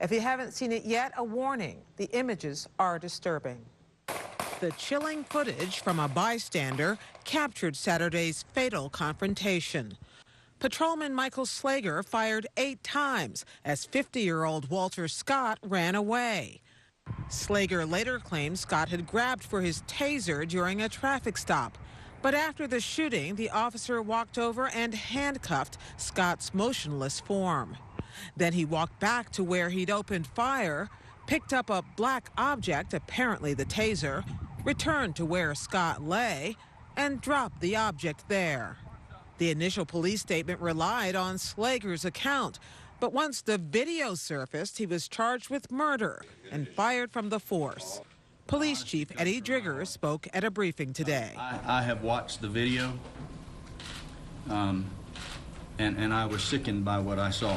If you haven't seen it yet, a warning. The images are disturbing. The chilling footage from a bystander captured Saturday's fatal confrontation. Patrolman Michael Slager fired 8 times as 50-year-old Walter Scott ran away. Slager later claimed Scott had grabbed for his taser during a traffic stop. But after the shooting, the officer walked over and handcuffed Scott's motionless form. Then he walked back to where he'd opened fire, picked up a black object, apparently the taser, returned to where Scott lay, and dropped the object there. The initial police statement relied on Slager's account, but once the video surfaced, he was charged with murder and fired from the force. Police Chief Eddie Drigger spoke at a briefing today. I have watched the video, and I was sickened by what I saw.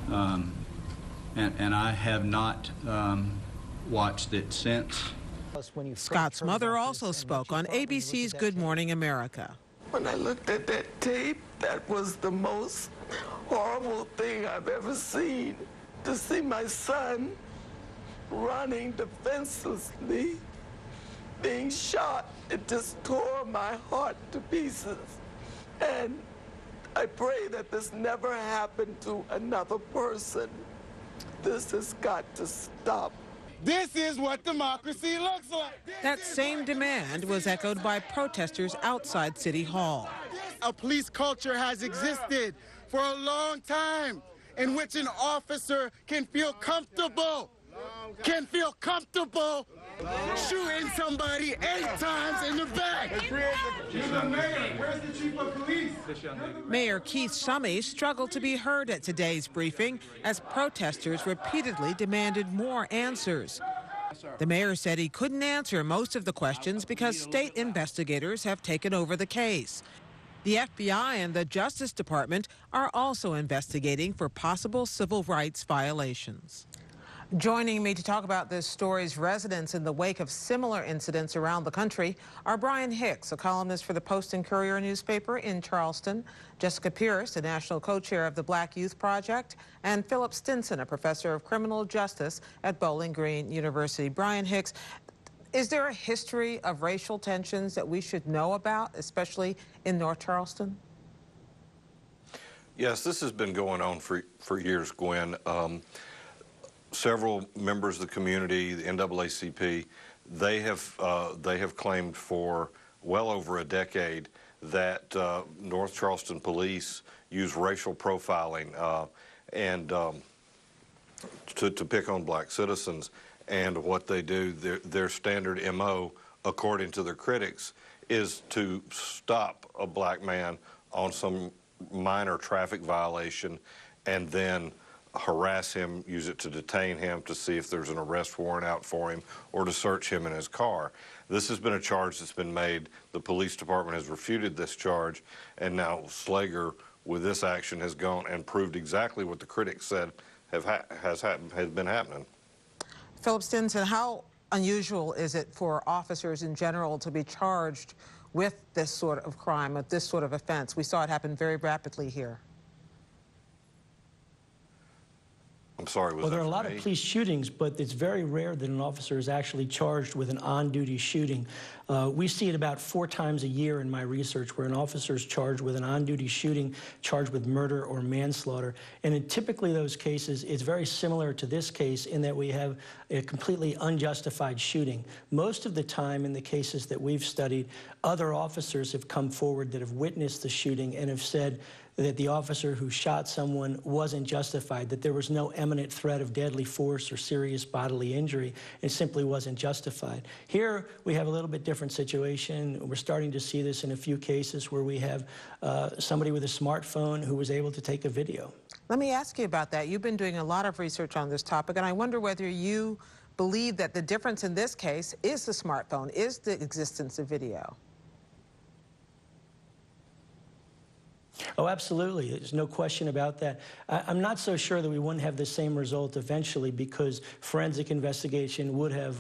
And I have not watched it since. Scott's mother also spoke on ABC's Good Morning America. When I looked at that tape, that was the most horrible thing I've ever seen. To see my son running defenselessly, being shot, it just tore my heart to pieces. And I pray that this never happened to another person. This has got to stop. This is what democracy looks like. That same demand was echoed by protesters outside City Hall. A police culture has existed for a long time in which an officer can feel comfortable shooting somebody 8 times in the back. You're the mayor. Where's the chief of police? Mayor Keith Summey struggled to be heard at today's briefing as protesters repeatedly demanded more answers. The mayor said he couldn't answer most of the questions because state investigators have taken over the case. The FBI and the Justice Department are also investigating for possible civil rights violations. Joining me to talk about this story's residents in the wake of similar incidents around the country are Brian Hicks, a columnist for the Post and Courier newspaper in Charleston, Jessica Pierce, a national co-chair of the Black Youth Project, and Philip Stinson, a professor of criminal justice at Bowling Green University. Brian Hicks, is there a history of racial tensions that we should know about, especially in North Charleston? Yes, this has been going on for years, Gwen. Several members of the community, the NAACP, they have claimed for well over a decade that North Charleston police use racial profiling and to pick on black citizens. And what they do, their standard MO, according to their critics, is to stop a black man on some minor traffic violation and then harass him, use it to detain him, to see if there's an arrest warrant out for him, or to search him in his car. This has been a charge that's been made. The police department has refuted this charge, and now Slager, with this action, has gone and proved exactly what the critics said has been happening. Philip Stinson, how unusual is it for officers in general to be charged with this sort of crime, with this sort of offense? We saw it happen very rapidly here. I'm sorry, well, there are a lot of police shootings, but it's very rare that an officer is actually charged with an on-duty shooting. We see it about 4 times a year in my research where an officer is charged with an on-duty shooting, charged with murder or manslaughter. And in typically those cases, it's very similar to this case in that we have a completely unjustified shooting. Most of the time in the cases that we've studied, other officers have come forward that have witnessed the shooting and have said that the officer who shot someone wasn't justified, that there was no imminent threat of deadly force or serious bodily injury. It simply wasn't justified. Here, we have a little bit different situation. We're starting to see this in a few cases where we have somebody with a smartphone who was able to take a video. Let me ask you about that. You've been doing a lot of research on this topic, and I wonder whether you believe that the difference in this case is the smartphone, is the existence of video. Oh, absolutely. There's no question about that. I'm not so sure that we wouldn't have the same result eventually, because forensic investigation would have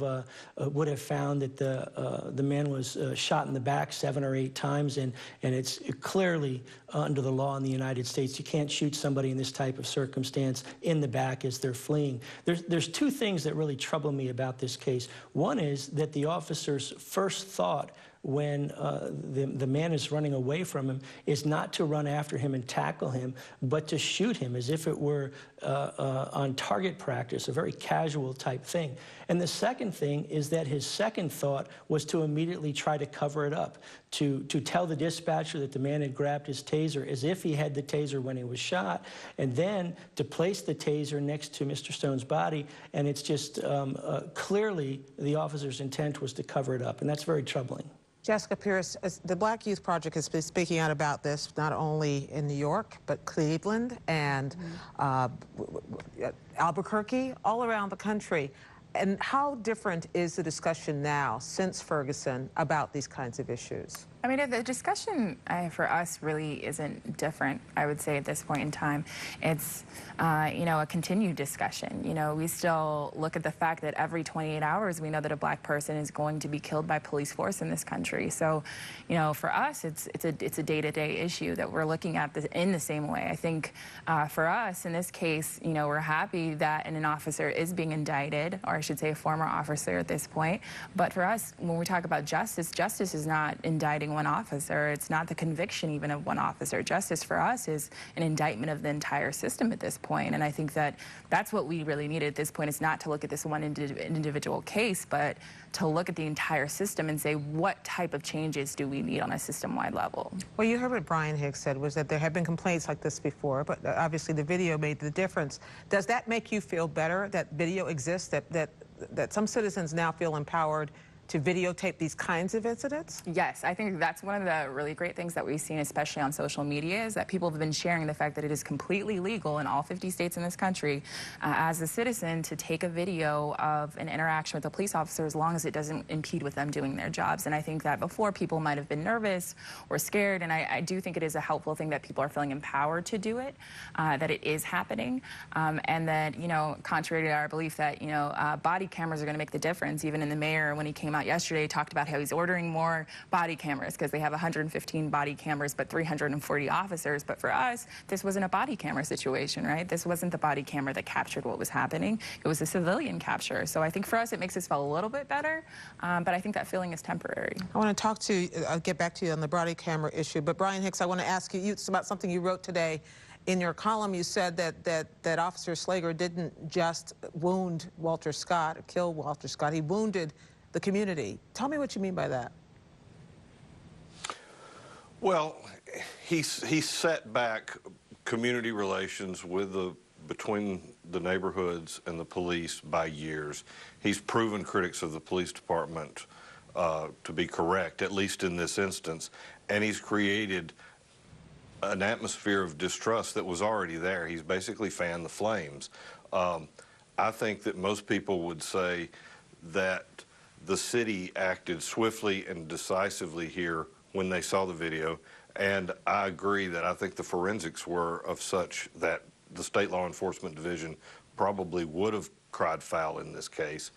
found that the man was shot in the back 7 or 8 times, and it's clearly under the law in the United States, you can't shoot somebody in this type of circumstance in the back as they're fleeing. There's 2 things that really trouble me about this case. One is that the officer's first thought when the man is running away from him is not to run after him and tackle him, but to shoot him as if it were on target practice, a very casual type thing. And the second thing is that his second thought was to immediately try to cover it up, to tell the dispatcher that the man had grabbed his taser as if he had the taser when he was shot, and then to place the taser next to Mr. Stone's body. And it's just clearly the officer's intent was to cover it up, and that's very troubling. Jessica Pierce, the Black Youth Project has been speaking out about this not only in New York, but Cleveland and Albuquerque, all around the country. And how different is the discussion now since Ferguson about these kinds of issues? I mean, the discussion for us really isn't different, I would say, at this point in time. It's, you know, a continued discussion. You know, we still look at the fact that every 28 hours we know that a black person is going to be killed by police force in this country. So, you know, for us, it's a day-to-day issue that we're looking at in the same way. I think for us, in this case, you know, we're happy that an officer is being indicted, or I should say a former officer at this point. But for us, when we talk about justice, justice is not indicting one officer. It's not the conviction even of one officer. Justice for us is an indictment of the entire system at this point. And I think that that's what we really need at this point, is not to look at this one individual case, but to look at the entire system and say, what type of changes do we need on a system-wide level? Well, you heard what Brian Hicks said, was that there have been complaints like this before, but obviously the video made the difference. Does that make you feel better that video exists, that some citizens now feel empowered to videotape these kinds of incidents? Yes, I think that's one of the really great things that we've seen, especially on social media, is that people have been sharing the fact that it is completely legal in all 50 states in this country as a citizen to take a video of an interaction with a police officer as long as it doesn't impede with them doing their jobs. And I think that before, people might have been nervous or scared, and I do think it is a helpful thing that people are feeling empowered to do it, that it is happening, and that, you know, contrary to our belief that, you know, body cameras are going to make the difference. Even in the mayor, when he came out yesterday, talked about how he's ordering more body cameras because they have 115 body cameras but 340 officers. But for us, this wasn't a body camera situation, right? This wasn't the body camera that captured what was happening. It was a civilian capture. So I think for us, it makes us feel a little bit better, but I think that feeling is temporary. I want to talk to you, I'll get back to you on the body camera issue, but Brian Hicks, I want to ask you about something you wrote today. In your column, you said that Officer Slager didn't just wound Walter Scott or kill Walter Scott, he wounded the community. Tell me what you mean by that. Well, he set back community relations between the neighborhoods and the police by years. He's proven critics of the police department to be correct, at least in this instance, and he's created an atmosphere of distrust that was already there. He's basically fanned the flames. I think that most people would say that the city acted swiftly and decisively here when they saw the video, and I agree that I think the forensics were of such that the State Law Enforcement Division probably would have cried foul in this case.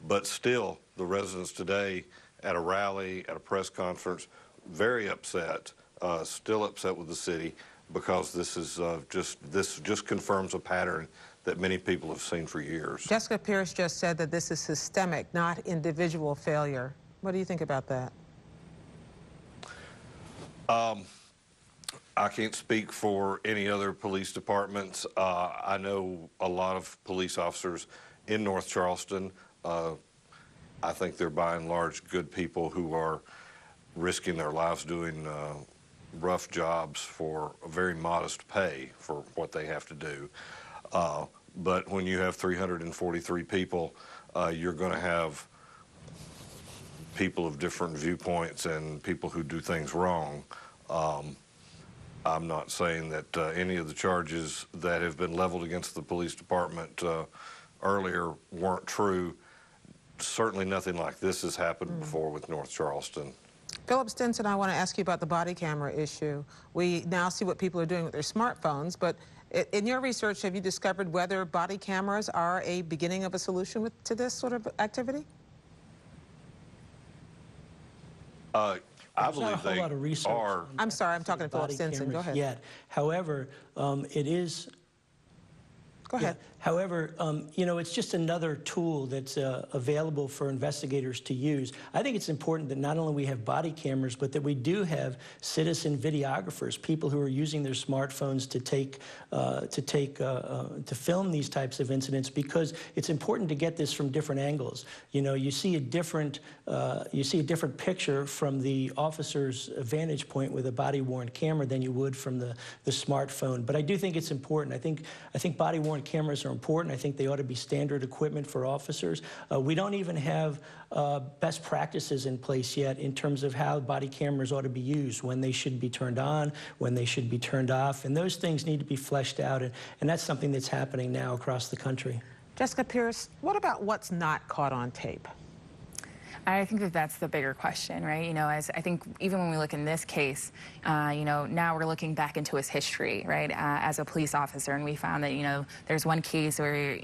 But still, the residents today at a rally, at a press conference, very upset, still upset with the city, because this is just confirms a pattern that many people have seen for years. Jessica Pierce just said that this is systemic, not individual failure. What do you think about that? I can't speak for any other police departments. I know a lot of police officers in North Charleston. I think they're by and large good people who are risking their lives doing rough jobs for a very modest pay for what they have to do. But when you have 343 people, you're going to have people of different viewpoints and people who do things wrong. I'm not saying that any of the charges that have been leveled against the police department earlier weren't true. Certainly nothing like this has happened before with North Charleston. Philip Stinson, I want to ask you about the body camera issue. We now see what people are doing with their smartphones, but in your research, have you discovered whether body cameras are a beginning of a solution to this sort of activity? I There's not a believe whole they lot of research are. on I'm sorry, I'm talking to Philip body Stinson. Go cameras ahead. yet. However, it is. Go ahead. However, you know, it's just another tool that's available for investigators to use. I think it's important that not only we have body cameras, but that we do have citizen videographers, people who are using their smartphones to film these types of incidents, because it's important to get this from different angles. You know, you see a different picture from the officer's vantage point with a body-worn camera than you would from the smartphone. But I do think it's important. I think body-worn cameras are important. I think they ought to be standard equipment for officers. We don't even have best practices in place yet in terms of how body cameras ought to be used, when they should be turned on, when they should be turned off, and those things need to be fleshed out, and that's something that's happening now across the country. Jessica Pierce, what about what's not caught on tape? I think that that's the bigger question, right? You know, as I think even when we look in this case, you know, now we're looking back into his history, right, as a police officer, and we found that, you know, there's one case where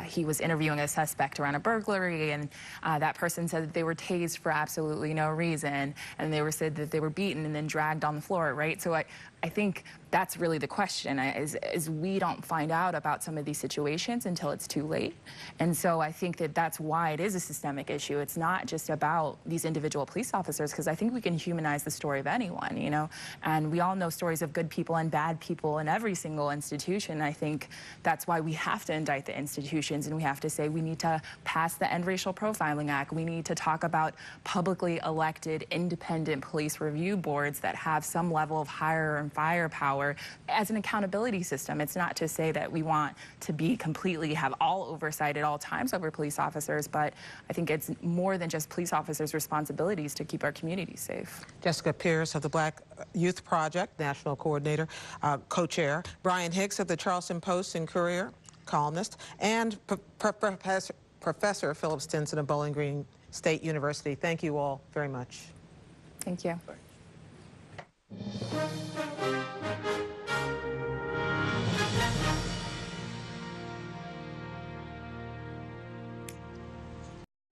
he was interviewing a suspect around a burglary, and that person said that they were tased for absolutely no reason, and they were said that they were beaten and then dragged on the floor, right? So I think that's really the question, is we don't find out about some of these situations until it's too late. And so I think that that's why it is a systemic issue. It's not just about these individual police officers, because I think we can humanize the story of anyone, you know, and we all know stories of good people and bad people in every single institution. I think that's why we have to indict the institutions, and we have to say we need to pass the End Racial Profiling Act. We need to talk about publicly elected independent police review boards that have some level of hire and firepower as an accountability system. It's not to say that we want to be completely have all oversight at all times over police officers, but I think it's more than just police officers' responsibilities to keep our communities safe. Jessica Pierce of the Black Youth Project, National Coordinator, Co-Chair, Brian Hicks of the Charleston Post and Courier, columnist, and Professor Philip Stinson of Bowling Green State University. Thank you all very much. Thank you.